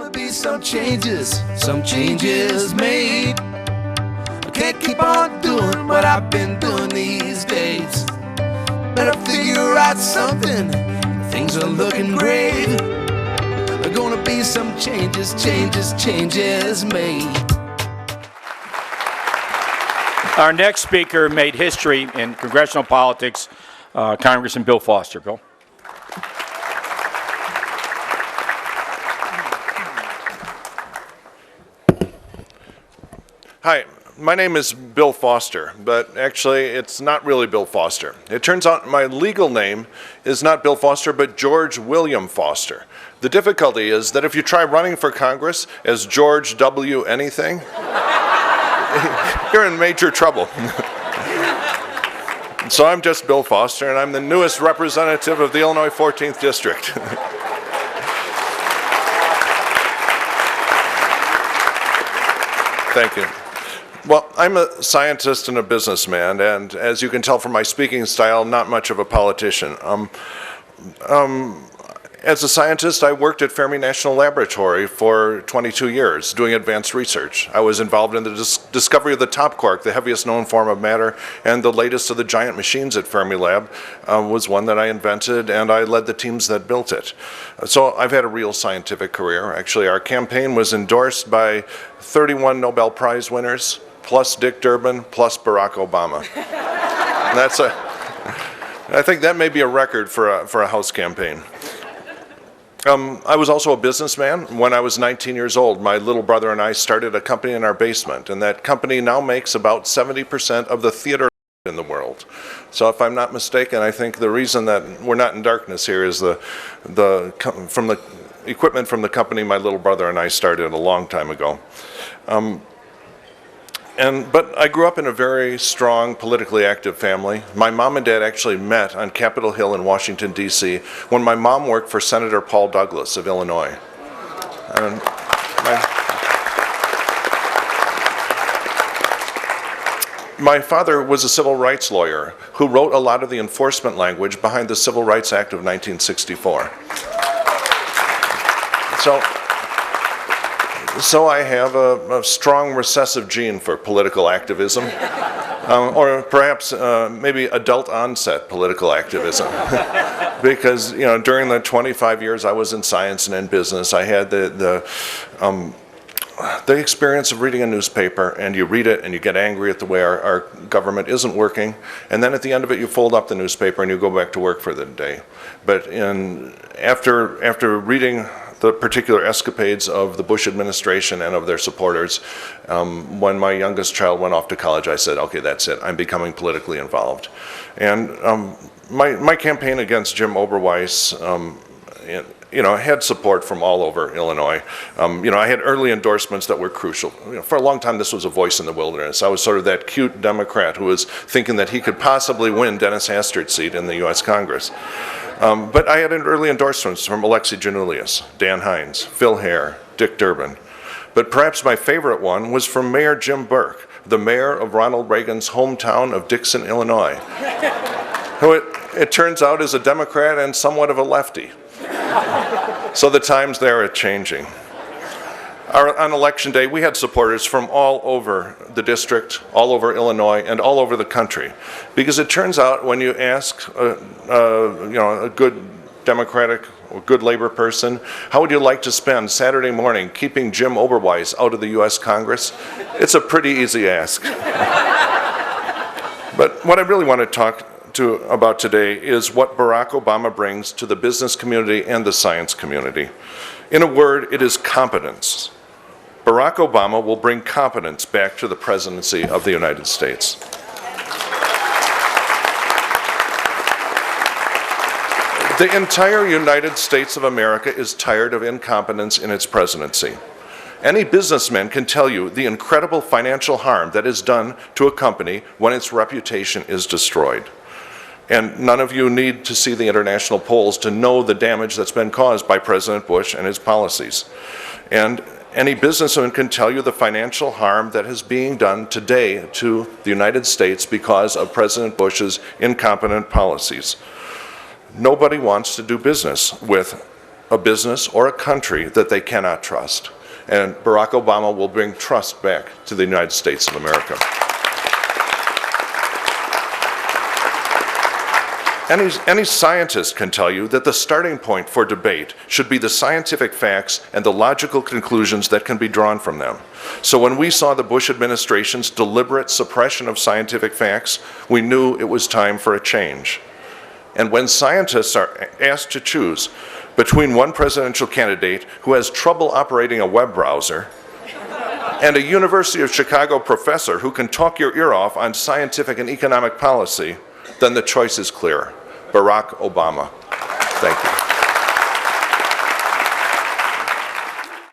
gonna be some changes made. I can't keep on doing what I've been doing these days. Better figure out something, things are looking great. There gonna be some changes made. Our next speaker made history in congressional politics, Congressman Bill Foster. Bill. Hi, my name is Bill Foster, but actually it's not really Bill Foster. It turns out my legal name is not Bill Foster, but George William Foster. The difficulty is that if you try running for Congress as George W. anything, you're in major trouble. So I'm just Bill Foster, and I'm the newest representative of the Illinois 14th District. Thank you. Well, I'm a scientist and a businessman, and as you can tell from my speaking style, not much of a politician. As a scientist, I worked at Fermi National Laboratory for 22 years doing advanced research. I was involved in the discovery of the top quark, the heaviest known form of matter, and the latest of the giant machines at Fermilab was one that I invented, and I led the teams that built it. So I've had a real scientific career. Actually, our campaign was endorsed by 31 Nobel Prize winners, plus Dick Durbin, plus Barack Obama. And I think that may be a record for a House campaign. I was also a businessman. When I was 19 years old, my little brother and I started a company in our basement, and that company now makes about 70% of the theater in the world. So if I'm not mistaken, I think the reason that we're not in darkness here is from the equipment from the company my little brother and I started a long time ago. But I grew up in a very strong, politically active family. My mom and dad actually met on Capitol Hill in Washington, D.C. when my mom worked for Senator Paul Douglas of Illinois. And my father was a civil rights lawyer who wrote a lot of the enforcement language behind the Civil Rights Act of 1964. So I have a strong recessive gene for political activism, or perhaps maybe adult onset political activism. Because during the 25 years I was in science and in business, I had the experience of reading a newspaper, and you read it and you get angry at the way our government isn't working, and then at the end of it you fold up the newspaper and you go back to work for the day. But after reading the particular escapades of the Bush administration and of their supporters, when my youngest child went off to college, I said, okay, that's it, I'm becoming politically involved. And my campaign against Jim Oberweis had support from all over Illinois. I had early endorsements that were crucial. For a long time, this was a voice in the wilderness. I was sort of that cute Democrat who was thinking that he could possibly win Dennis Hastert's seat in the U.S. Congress. But I had early endorsements from Alexi Janulius, Dan Hines, Phil Hare, Dick Durbin. But perhaps my favorite one was from Mayor Jim Burke, the mayor of Ronald Reagan's hometown of Dixon, Illinois, who it turns out is a Democrat and somewhat of a lefty. So the times there are changing. On election day, we had supporters from all over the district, all over Illinois, and all over the country. Because it turns out when you ask a good Democratic or good Labor person, how would you like to spend Saturday morning keeping Jim Oberweis out of the U.S. Congress? It's a pretty easy ask. But what I really want to talk about today is what Barack Obama brings to the business community and the science community. In a word, it is competence. Barack Obama will bring competence back to the presidency of the United States. The entire United States of America is tired of incompetence in its presidency. Any businessman can tell you the incredible financial harm that is done to a company when its reputation is destroyed. And none of you need to see the international polls to know the damage that's been caused by President Bush and his policies. And any businessman can tell you the financial harm that is being done today to the United States because of President Bush's incompetent policies. Nobody wants to do business with a business or a country that they cannot trust. And Barack Obama will bring trust back to the United States of America. Any scientist can tell you that the starting point for debate should be the scientific facts and the logical conclusions that can be drawn from them. So when we saw the Bush administration's deliberate suppression of scientific facts, we knew it was time for a change. And when scientists are asked to choose between one presidential candidate who has trouble operating a web browser and a University of Chicago professor who can talk your ear off on scientific and economic policy, then the choice is clear: Barack Obama. Thank you.